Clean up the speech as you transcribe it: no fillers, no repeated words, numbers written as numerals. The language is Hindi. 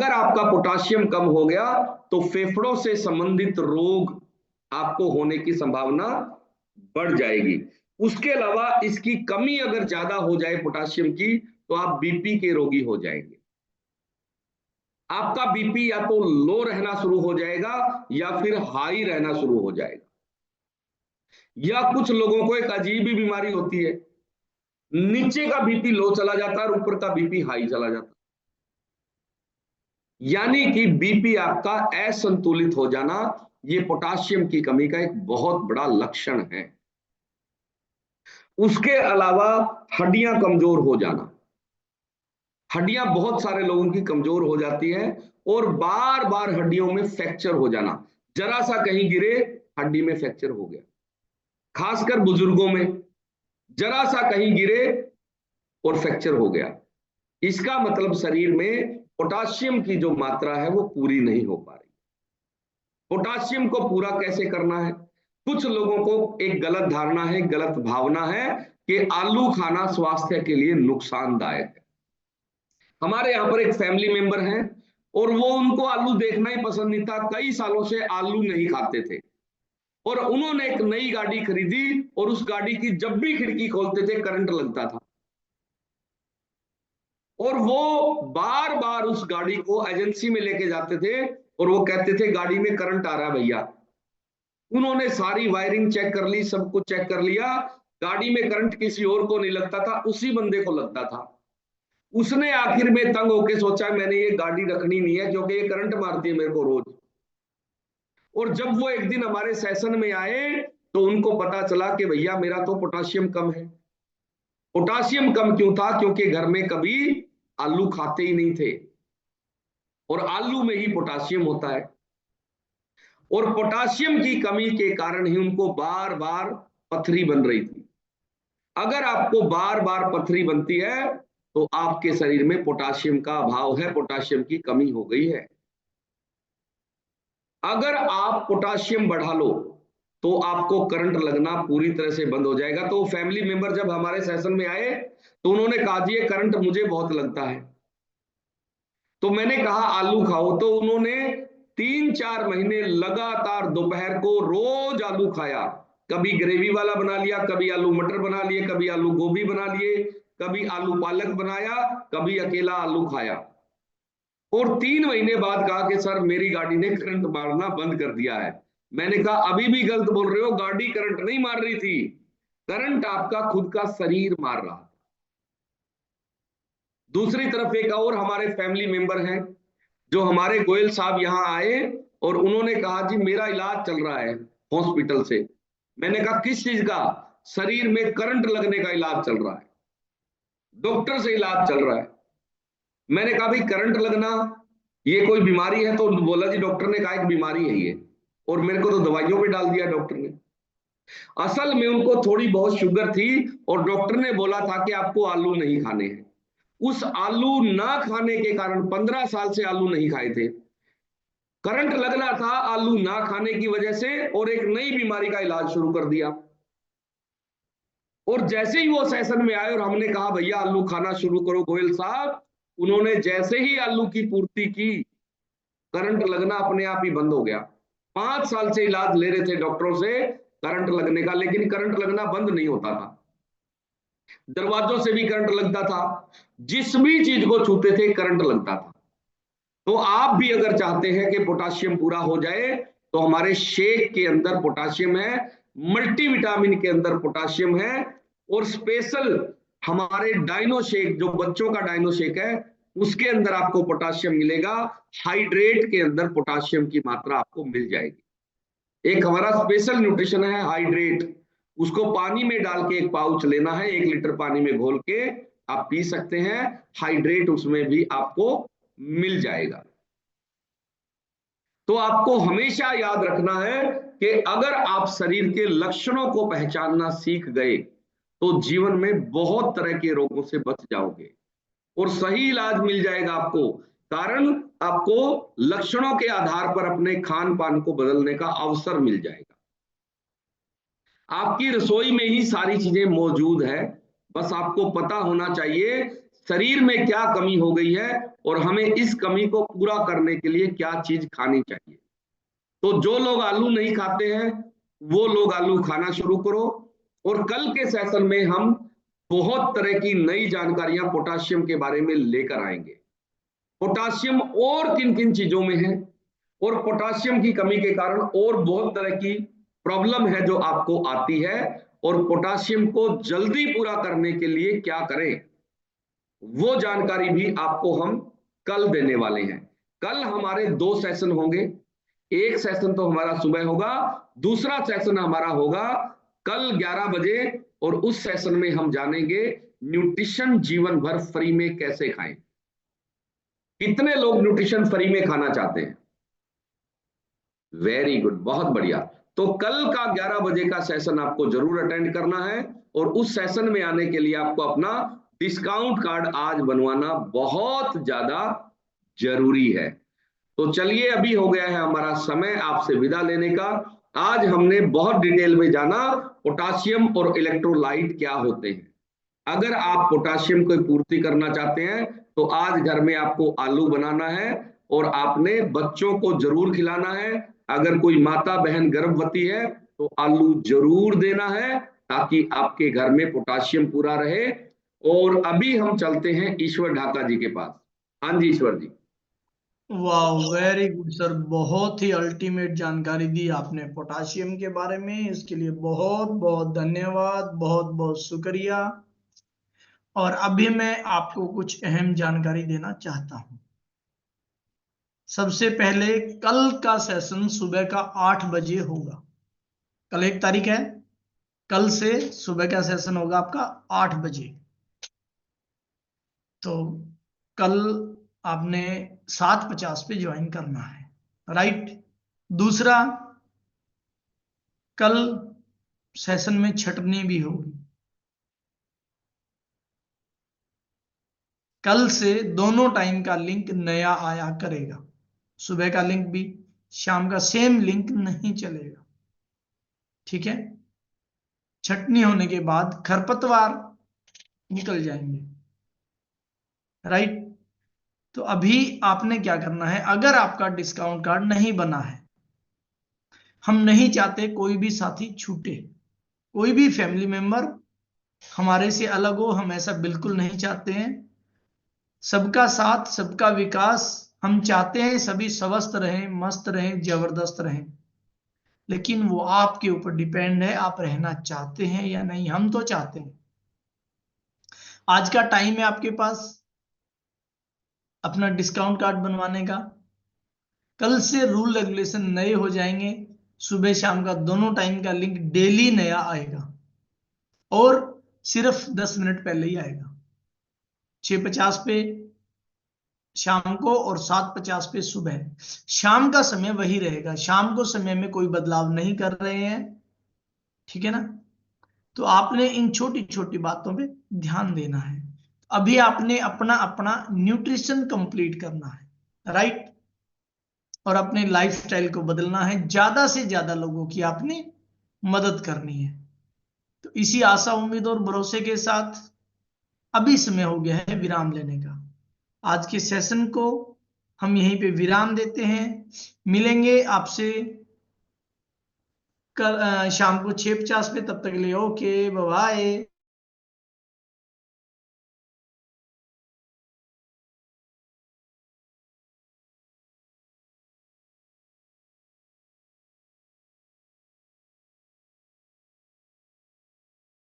अगर आपका पोटाशियम कम हो गया तो फेफड़ों से संबंधित रोग आपको होने की संभावना बढ़ जाएगी। उसके अलावा इसकी कमी अगर ज्यादा हो जाए पोटाशियम की तो आप बीपी के रोगी हो जाएंगे। आपका बीपी या तो लो रहना शुरू हो जाएगा या फिर हाई रहना शुरू हो जाएगा। या कुछ लोगों को एक अजीब ही बीमारी होती है, नीचे का बीपी लो चला जाता है और ऊपर का बीपी हाई चला जाता है। यानी कि बीपी आपका असंतुलित हो जाना, ये पोटाशियम की कमी का एक बहुत बड़ा लक्षण है। उसके अलावा हड्डियां कमजोर हो जाना, हड्डियां बहुत सारे लोगों की कमजोर हो जाती है और बार बार हड्डियों में फ्रैक्चर हो जाना, जरा सा कहीं गिरे हड्डी में फ्रैक्चर हो गया। खासकर बुजुर्गों में जरा सा कहीं गिरे और फ्रैक्चर हो गया। इसका मतलब शरीर में पोटाशियम की जो मात्रा है वो पूरी नहीं हो पा रही। पोटाशियम को पूरा कैसे करना है? कुछ लोगों को एक गलत धारणा है, गलत भावना है कि आलू खाना स्वास्थ्य के लिए नुकसानदायक है। हमारे यहाँ पर एक फैमिली मेंबर हैं और वो उनको आलू देखना ही पसंद नहीं था, कई सालों से आलू नहीं खाते थे और उन्होंने एक नई गाड़ी खरीदी और उस गाड़ी की जब भी खिड़की खोलते थे करंट लगता था और वो बार बार उस गाड़ी को एजेंसी में लेके जाते थे और वो कहते थे गाड़ी में करंट आ रहा है भैया। उन्होंने सारी वायरिंग चेक कर ली, सब कुछ चेक कर लिया, गाड़ी में करंट किसी और को नहीं लगता था, उसी बंदे को लगता था। उसने आखिर में तंग होके सोचा मैंने ये गाड़ी रखनी नहीं है क्योंकि ये करंट मारती है मेरे को रोज। और जब वो एक दिन हमारे सेशन में आए तो उनको पता चला कि भैया मेरा तो पोटाशियम कम है। पोटाशियम कम क्यों था? क्योंकि घर में कभी आलू खाते ही नहीं थे और आलू में ही पोटाशियम होता है और पोटाशियम की कमी के कारण ही उनको बार बार पथरी बन रही थी। अगर आपको बार बार पथरी बनती है तो आपके शरीर में पोटाशियम का अभाव है, पोटाशियम की कमी हो गई है। अगर आप पोटाशियम बढ़ा लो तो आपको करंट लगना पूरी तरह से बंद हो जाएगा। तो फैमिली मेंबर जब हमारे सेशन में आए तो उन्होंने कहा जी ये करंट मुझे बहुत लगता है। तो मैंने कहा आलू खाओ, तो उन्होंने 3-4 महीने लगातार दोपहर को रोज आलू खाया। कभी ग्रेवी वाला बना लिया, कभी आलू मटर बना लिए, कभी आलू गोभी बना लिए, कभी आलू पालक बनाया, कभी अकेला आलू खाया और 3 महीने बाद कहा कि सर मेरी गाड़ी ने करंट मारना बंद कर दिया है। मैंने कहा अभी भी गलत बोल रहे हो, गाड़ी करंट नहीं मार रही थी, करंट आपका खुद का शरीर मार रहा। दूसरी तरफ एक और हमारे फैमिली मेंबर हैं जो हमारे गोयल साहब यहाँ आए और उन्होंने कहा जी मेरा इलाज चल रहा है हॉस्पिटल से। मैंने कहा किस चीज का? शरीर में करंट लगने का इलाज चल रहा है, डॉक्टर से इलाज चल रहा है। मैंने कहा भाई करंट लगना ये कोई बीमारी है? तो बोला जी डॉक्टर ने कहा एक बीमारी है ये, और मेरे को तो दवाइयों पे डाल दिया डॉक्टर ने। असल में उनको थोड़ी बहुत शुगर थी और डॉक्टर ने बोला था कि आपको आलू नहीं खाने हैं। उस आलू ना खाने के कारण 15 साल से आलू नहीं खाए थे, करंट लगना था आलू ना खाने की वजह से और एक नई बीमारी का इलाज शुरू कर दिया। और जैसे ही वो सेशन में आए और हमने कहा भैया आलू खाना शुरू करो गोयल साहब, उन्होंने जैसे ही आलू की पूर्ति की करंट लगना अपने आप ही बंद हो गया। 5 साल से इलाज ले रहे थे डॉक्टरों से करंट लगने का, लेकिन करंट लगना बंद नहीं होता था। दरवाजों से भी करंट लगता था, जिस भी चीज को छूते थे करंट लगता था। तो आप भी अगर चाहते हैं कि पोटाशियम पूरा हो जाए तो हमारे शेक के अंदर पोटाशियम है, मल्टीविटामिन के अंदर पोटाशियम है और स्पेशल हमारे डाइनो शेक जो बच्चों का डाइनो शेक है उसके अंदर आपको पोटाशियम मिलेगा। हाइड्रेट के अंदर पोटाशियम की मात्रा आपको मिल जाएगी। एक हमारा स्पेशल न्यूट्रिशन है हाइड्रेट, उसको पानी में डाल के एक पाउच लेना है, 1 लीटर पानी में घोल के आप पी सकते हैं। हाइड्रेट उसमें भी आपको मिल जाएगा। तो आपको हमेशा याद रखना है कि अगर आप शरीर के लक्षणों को पहचानना सीख गए तो जीवन में बहुत तरह के रोगों से बच जाओगे और सही इलाज मिल जाएगा आपको। कारण आपको लक्षणों के आधार पर अपने खान पान को बदलने का अवसर मिल जाएगा। आपकी रसोई में ही सारी चीजें मौजूद है, बस आपको पता होना चाहिए शरीर में क्या कमी हो गई है और हमें इस कमी को पूरा करने के लिए क्या चीज खानी चाहिए। तो जो लोग आलू नहीं खाते हैं वो लोग आलू खाना शुरू करो। और कल के सेशन में हम बहुत तरह की नई जानकारियां पोटाशियम के बारे में लेकर आएंगे। पोटाशियम और किन किन चीजों में है और पोटाशियम की कमी के कारण और बहुत तरह की प्रॉब्लम है जो आपको आती है, और पोटाशियम को जल्दी पूरा करने के लिए क्या करें, वो जानकारी भी आपको हम कल देने वाले हैं। कल हमारे 2 सेशन होंगे। एक सेशन तो हमारा सुबह होगा, दूसरा सेशन हमारा होगा कल 11 बजे, और उस सेशन में हम जानेंगे न्यूट्रिशन जीवन भर फ्री में कैसे खाएं। कितने लोग न्यूट्रिशन फ्री में खाना चाहते हैं? वेरी गुड, बहुत बढ़िया। तो कल का 11 बजे का सेशन आपको जरूर अटेंड करना है, और उस सेशन में आने के लिए आपको अपना डिस्काउंट कार्ड आज बनवाना बहुत ज्यादा जरूरी है। तो चलिए, अभी हो गया है हमारा समय आपसे विदा लेने का। आज हमने बहुत डिटेल में जाना पोटाशियम और इलेक्ट्रोलाइट क्या होते हैं। अगर आप पोटाशियम की पूर्ति करना चाहते हैं तो आज घर में आपको आलू बनाना है, और आपने बच्चों को जरूर खिलाना है। अगर कोई माता बहन गर्भवती है तो आलू जरूर देना है, ताकि आपके घर में पोटाशियम पूरा रहे। और अभी हम चलते हैं ईश्वर ढाका जी के पास। हाँ जी ईश्वर जी। वाह, वेरी गुड सर। बहुत ही अल्टीमेट जानकारी दी आपने पोटाशियम के बारे में। इसके लिए बहुत बहुत धन्यवाद, बहुत बहुत शुक्रिया। और अभी मैं आपको कुछ अहम जानकारी देना चाहता हूं। सबसे पहले, कल का सेशन सुबह का 8 बजे होगा। कल 1 तारीख है। कल से सुबह का सेशन होगा आपका 8 बजे। तो कल आपने 7:50 पे ज्वाइन करना है, राइट। दूसरा, कल सेशन में छटनी भी होगी। कल से दोनों टाइम का लिंक नया आया करेगा। सुबह का लिंक भी, शाम का सेम लिंक नहीं चलेगा, ठीक है। छटनी होने के बाद खरपतवार निकल जाएंगे, राइट। तो अभी आपने क्या करना है, अगर आपका डिस्काउंट कार्ड नहीं बना है, हम नहीं चाहते कोई भी साथी छूटे, कोई भी फैमिली मेंबर हमारे से अलग हो, हम ऐसा बिल्कुल नहीं चाहते हैं। सबका साथ, सबका विकास हम चाहते हैं। सभी स्वस्थ रहें, मस्त रहें, जबरदस्त रहें। लेकिन वो आपके ऊपर डिपेंड है, आप रहना चाहते हैं या नहीं। हम तो चाहते हैं। आज का टाइम है आपके पास अपना डिस्काउंट कार्ड बनवाने का। कल से रूल रेगुलेशन नए हो जाएंगे। सुबह शाम का दोनों टाइम का लिंक डेली नया आएगा, और सिर्फ 10 मिनट पहले ही आएगा। 6:50 पे शाम को और 7:50 पे सुबह। शाम का समय वही रहेगा, शाम को समय में कोई बदलाव नहीं कर रहे हैं, ठीक है ना। तो आपने इन छोटी छोटी बातों पे ध्यान देना है। अभी आपने अपना अपना न्यूट्रिशन कंप्लीट करना है, राइट। और अपने लाइफस्टाइल को बदलना है। ज्यादा से ज्यादा लोगों की आपने मदद करनी है। तो इसी आशा, उम्मीद और भरोसे के साथ अभी समय हो गया है विराम लेने का। आज के सेशन को हम यहीं पे विराम देते हैं। मिलेंगे आपसे कल शाम को 6:50 पे। तब तक के लिए ओके, बाय बाय।